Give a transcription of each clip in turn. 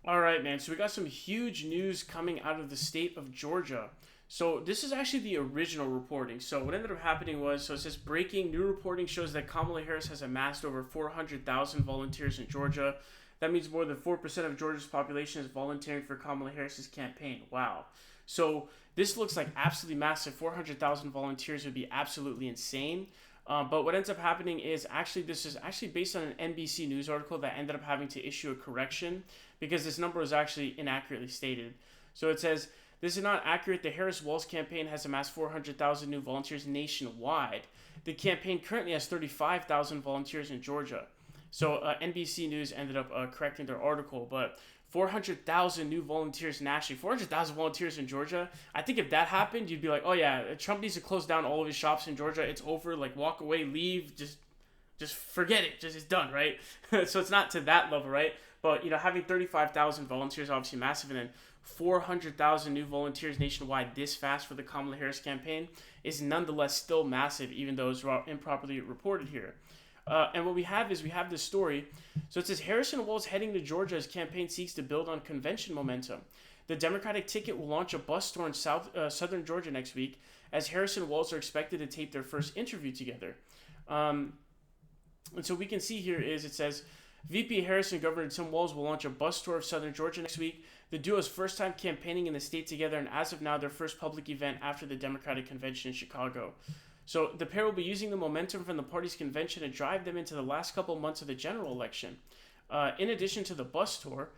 All right, man. So we got some huge news coming out of the state of Georgia. So this is actually the original reporting. So what ended up happening was, so it says breaking new reporting shows that Kamala Harris has amassed over 400,000 volunteers in Georgia. That means more than 4% of Georgia's population is volunteering for Kamala Harris's campaign. Wow. So this looks like absolutely massive. 400,000 volunteers would be absolutely insane. But what ends up happening is actually this is actually based on an NBC News article that ended up having to issue a correction because this number was actually inaccurately stated. So it says, this is not accurate. The Harris-Walz campaign has amassed 400,000 new volunteers nationwide. The campaign currently has 35,000 volunteers in Georgia. So NBC News ended up correcting their article, but 400,000 new volunteers nationally, 400,000 volunteers in Georgia. I think if that happened, you'd be like, oh yeah, Trump needs to close down all of his shops in Georgia. It's over. Like, walk away, leave, just forget it. Just it's done, right? So it's not to that level, right? But having 35,000 volunteers obviously massive, and then 400,000 new volunteers nationwide this fast for the Kamala Harris campaign is nonetheless still massive, even though it's improperly reported here. And what we have is we have this story. So it says Harrison Walz heading to Georgia as campaign seeks to build on convention momentum. The Democratic ticket will launch a bus tour in southern Georgia next week as Harrison Walz are expected to tape their first interview together. And so we can see here is it says VP Harris and Governor Tim Walz will launch a bus tour of southern Georgia next week. The duo's first time campaigning in the state together, and as of now, their first public event after the Democratic convention in Chicago. So the pair will be using the momentum from the party's convention to drive them into the last couple months of the general election. In addition to the bus tour,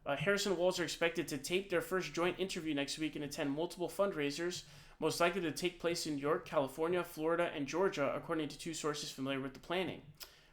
Harris and Walz are expected to tape their first joint interview next week and attend multiple fundraisers, most likely to take place in New York, California, Florida, and Georgia, according to two sources familiar with the planning.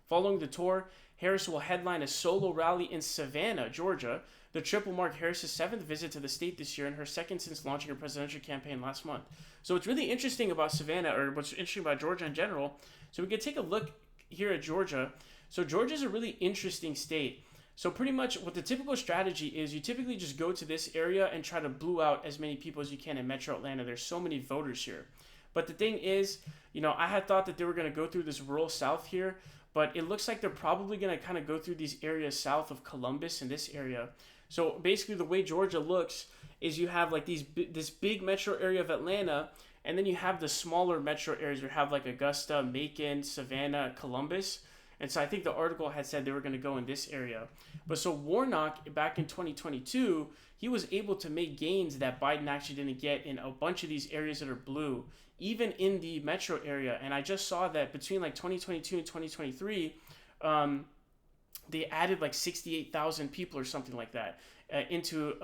Following the tour, Harris will headline a solo rally in Savannah, Georgia. The trip will mark Harris's seventh visit to the state this year and her second since launching her presidential campaign last month. So what's really interesting about Savannah, or what's interesting about Georgia in general, so we could take a look here at Georgia. So Georgia is a really interesting state. So pretty much what the typical strategy is, you typically just go to this area and try to blue out as many people as you can in Metro Atlanta. There's so many voters here. But the thing is, I had thought that they were going to go through this rural south here, but it looks like they're probably going to kind of go through these areas south of Columbus in this area. So basically the way Georgia looks is you have like this big metro area of Atlanta, and then you have the smaller metro areas. You have like Augusta, Macon, Savannah, Columbus. And so I think the article had said they were going to go in this area. But so Warnock, back in 2022, he was able to make gains that Biden actually didn't get in a bunch of these areas that are blue, even in the metro area. And I just saw that between like 2022 and 2023, they added like 68,000 people or something like that into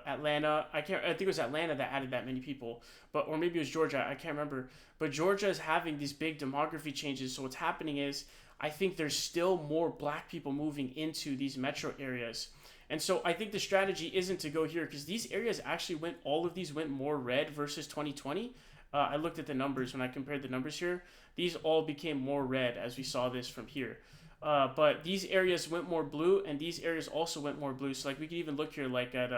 Atlanta. I think it was Atlanta that added that many people, or maybe it was Georgia. I can't remember. But Georgia is having these big demography changes. So what's happening is I think there's still more black people moving into these metro areas. And so I think the strategy isn't to go here because these areas actually all of these went more red versus 2020. I looked at the numbers when I compared the numbers here. These all became more red as we saw this from here. But these areas went more blue, and these areas also went more blue. So like we could even look here like at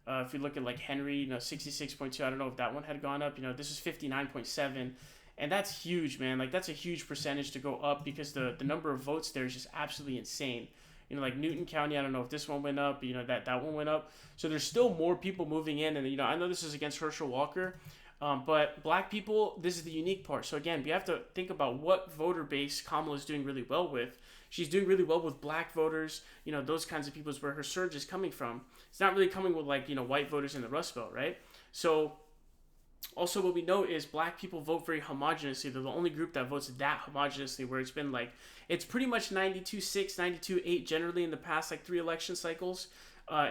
if we look at like Henry, 66.2. I don't know if that one had gone up. This is 59.7, and that's huge, man. Like that's a huge percentage to go up because the number of votes there is just absolutely insane. Like Newton County, I don't know if this one went up. That one went up. So there's still more people moving in, and I know this is against Herschel Walker. But black people, this is the unique part. So again, we have to think about what voter base Kamala is doing really well with. She's doing really well with black voters, those kinds of people is where her surge is coming from. It's not really coming with like, white voters in the Rust Belt, right? So also what we know is black people vote very homogenously. They're the only group that votes that homogenously, where it's been like, it's pretty much 92-6, 92-8 generally in the past like 3 election cycles,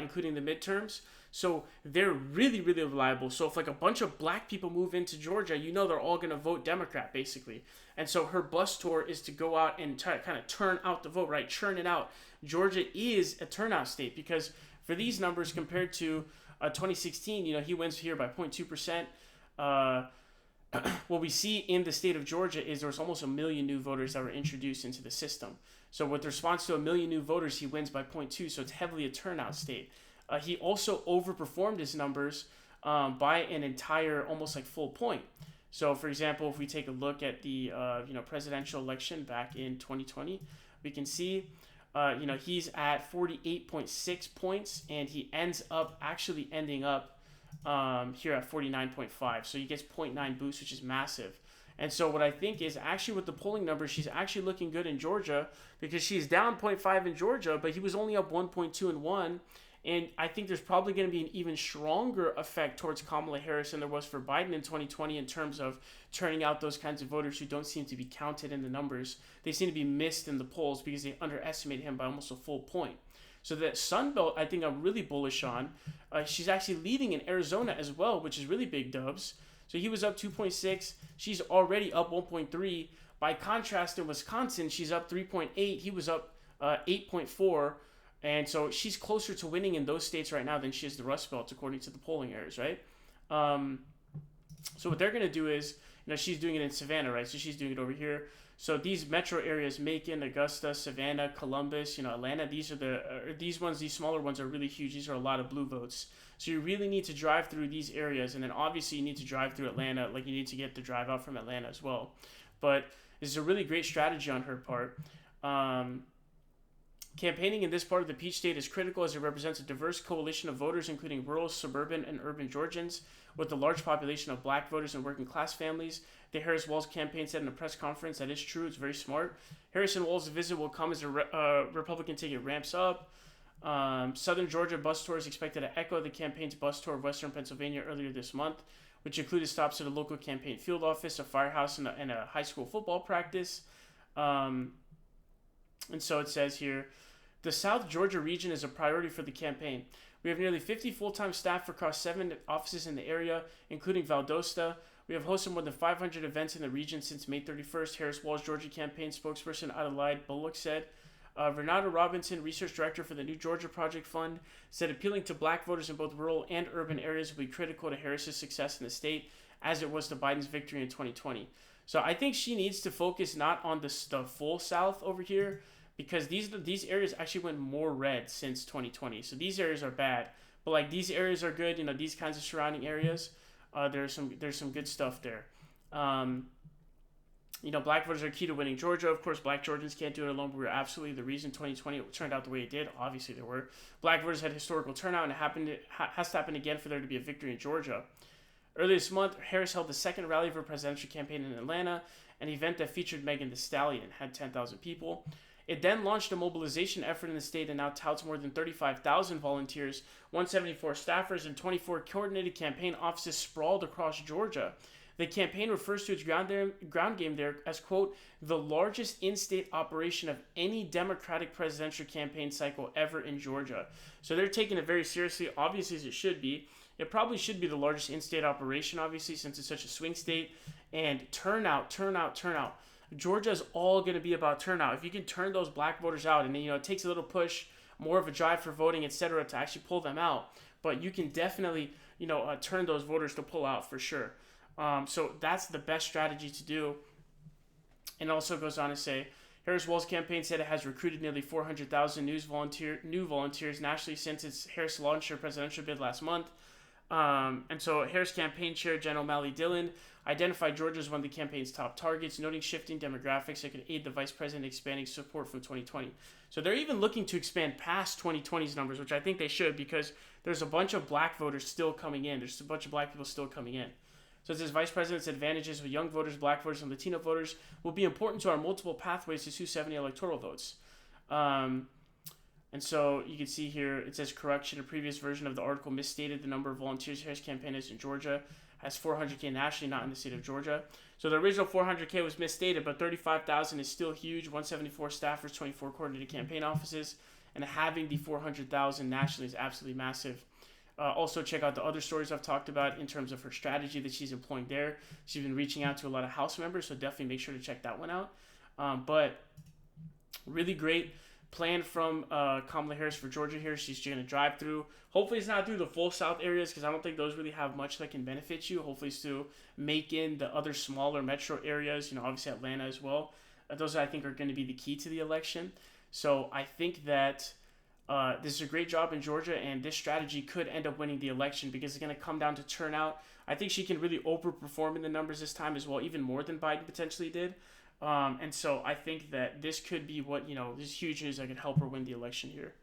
including the midterms. So they're really, really reliable. So if like a bunch of black people move into Georgia, they're all going to vote Democrat basically. And so her bus tour is to go out and kind of turn out the vote, right? Churn it out. Georgia is a turnout state because for these numbers compared to 2016, he wins here by 0.2%. What we see in the state of Georgia is there's almost 1 million new voters that were introduced into the system. So with the response to 1 million new voters, he wins by 0.2. So it's heavily a turnout state. He also overperformed his numbers by an entire, almost like full point. So, for example, if we take a look at the presidential election back in 2020, we can see He's at 48.6 points, and he ending up here at 49.5. So he gets 0.9 boost, which is massive. And so what I think is actually with the polling numbers, she's actually looking good in Georgia because she's down 0.5 in Georgia, but he was only up 1.2 and 1. And I think there's probably going to be an even stronger effect towards Kamala Harris than there was for Biden in 2020 in terms of turning out those kinds of voters who don't seem to be counted in the numbers. They seem to be missed in the polls because they underestimated him by almost a full point. So that Sun Belt, I think I'm really bullish on. She's actually leading in Arizona as well, which is really big dubs. So he was up 2.6. She's already up 1.3. By contrast, in Wisconsin, she's up 3.8. He was up 8.4. And so she's closer to winning in those states right now than she is the Rust Belt, according to the polling areas, right? So what they're going to do is, she's doing it in Savannah, right? So she's doing it over here. So these metro areas, Macon, Augusta, Savannah, Columbus, Atlanta, these smaller ones are really huge. These are a lot of blue votes. So you really need to drive through these areas. And then obviously you need to drive through Atlanta. Like you need to get the drive out from Atlanta as well. But this is a really great strategy on her part. Campaigning in this part of the Peach State is critical as it represents a diverse coalition of voters, including rural, suburban, and urban Georgians, with a large population of black voters and working-class families. The Harris-Walz campaign said in a press conference that is true. It's very smart. Harris and Walz's visit will come as a Republican ticket ramps up. Southern Georgia bus tour is expected to echo the campaign's bus tour of Western Pennsylvania earlier this month, which included stops at a local campaign field office, a firehouse, and a high school football practice. And so it says here, the South Georgia region is a priority for the campaign. We have nearly 50 full-time staff across 7 offices in the area, including Valdosta. We have hosted more than 500 events in the region since May 31st, Harris-Walz Georgia campaign spokesperson Adelaide Bullock said. Renata Robinson, research director for the New Georgia Project Fund, said appealing to black voters in both rural and urban areas will be critical to Harris's success in the state, as it was to Biden's victory in 2020. So I think she needs to focus not on the full South over here, because these areas actually went more red since 2020. So these areas are bad, but like these areas are good. These kinds of surrounding areas, there's some good stuff there. Black voters are key to winning Georgia. Of course, black Georgians can't do it alone, but we're absolutely the reason 2020 turned out the way it did. Obviously, there were. Black voters had historical turnout, and it has to happen again for there to be a victory in Georgia. Earlier this month, Harris held the second rally of her presidential campaign in Atlanta, an event that featured Megan Thee Stallion and had 10,000 people. It then launched a mobilization effort in the state and now touts more than 35,000 volunteers, 174 staffers, and 24 coordinated campaign offices sprawled across Georgia. The campaign refers to its ground game there as, quote, the largest in-state operation of any Democratic presidential campaign cycle ever in Georgia. So they're taking it very seriously, obviously, as it should be. It probably should be the largest in-state operation, obviously, since it's such a swing state. And turnout. Georgia is all going to be about turnout. If you can turn those black voters out, and then, it takes a little push, more of a drive for voting, etc., to actually pull them out. But you can definitely, turn those voters to pull out for sure. So that's the best strategy to do. And it also goes on to say, Harris-Walz campaign said it has recruited nearly 400,000 new volunteers nationally since Harris launched her presidential bid last month. And so Harris campaign chair Jen O'Malley Dillon identified Georgia as one of the campaign's top targets, noting shifting demographics that could aid the vice president expanding support from 2020. So they're even looking to expand past 2020's numbers, which I think they should, because there's a bunch of black voters still coming in. There's a bunch of black people still coming in. So it says vice president's advantages with young voters, black voters, and Latino voters will be important to our multiple pathways to 270 electoral votes. And so you can see here, it says correction. A previous version of the article misstated the number of volunteers Harris campaign has in Georgia has 400K nationally, not in the state of Georgia. So the original 400K was misstated, but 35,000 is still huge. 174 staffers, 24 coordinated campaign offices, and having the 400,000 nationally is absolutely massive. Also, check out the other stories I've talked about in terms of her strategy that she's employing there. She's been reaching out to a lot of House members, so definitely make sure to check that one out. But really great plan from Kamala Harris for Georgia here. She's going to drive through. Hopefully it's not through the full South areas, because I don't think those really have much that can benefit you. Hopefully it's to Macon, the other smaller metro areas, obviously Atlanta as well. Those I think are going to be the key to the election. So I think that this is a great job in Georgia, and this strategy could end up winning the election because it's going to come down to turnout. I think she can really overperform in the numbers this time as well, even more than Biden potentially did. And so I think that this could be what, this huge news that could help her win the election here.